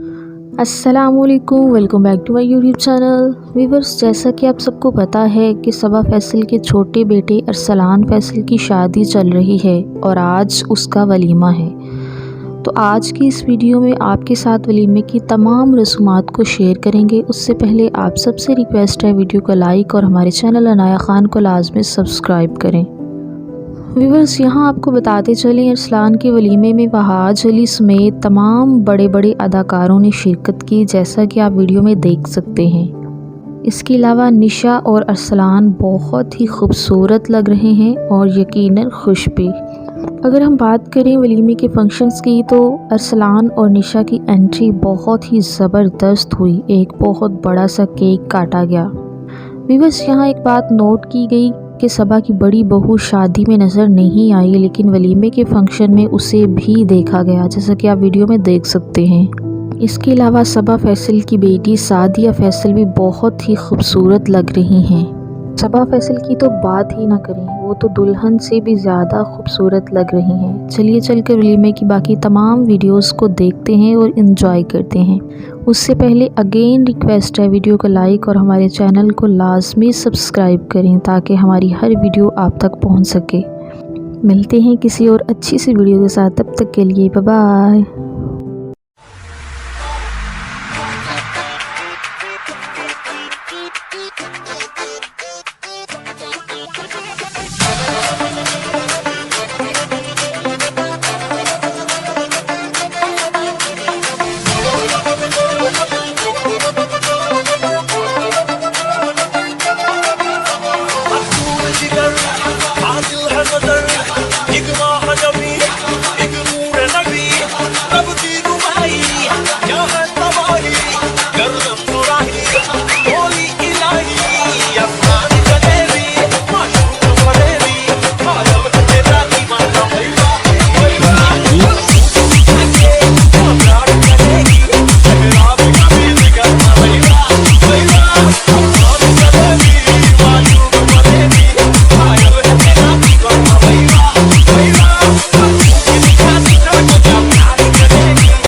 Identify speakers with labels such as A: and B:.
A: अस्सलामुअलैकुम, welcome back to my YouTube channel. Viewers, जैसा कि आप सबको पता है कि सबा फैसल के छोटे बेटे अरसलान फैसल की शादी चल रही है और आज उसका वलीमा है। तो आज की इस वीडियो में आपके साथ वलीमे की तमाम रसूमात को शेयर करेंगे। उससे पहले आप सबसे रिक्वेस्ट है, वीडियो को लाइक और हमारे चैनल अनाया ख़ान को लाजमी सब्सक्राइब करें। व्यूअर्स, यहाँ आपको बताते चलें, अरसलान के वलीमे में वहाज अली समेत तमाम बड़े बड़े अदाकारों ने शिरकत की, जैसा कि आप वीडियो में देख सकते हैं। इसके अलावा निशा और अरसलान बहुत ही खूबसूरत लग रहे हैं और यकीनन खुश भी। अगर हम बात करें वलीमे के फंक्शंस की, तो अरसलान और निशा की एंट्री बहुत ही ज़बरदस्त हुई। एक बहुत बड़ा सा केक काटा गया। व्यूअर्स, यहाँ एक बात नोट की गई कि सबा की बड़ी बहू शादी में नज़र नहीं आई, लेकिन वलीमे के फंक्शन में उसे भी देखा गया, जैसा कि आप वीडियो में देख सकते हैं। इसके अलावा सबा फैसल की बेटी सादिया फैसल भी बहुत ही खूबसूरत लग रही हैं। सबा फैसल की तो बात ही ना करें, वो तो दुल्हन से भी ज़्यादा खूबसूरत लग रही हैं। चलिए चलकर वलीमे की बाकी तमाम वीडियोस को देखते हैं और इन्जॉय करते हैं। उससे पहले अगेन रिक्वेस्ट है, वीडियो को लाइक और हमारे चैनल को लाजमी सब्सक्राइब करें ताकि हमारी हर वीडियो आप तक पहुंच सके। मिलते हैं किसी और अच्छी सी वीडियो के साथ, तब तक के लिए बाय बाय।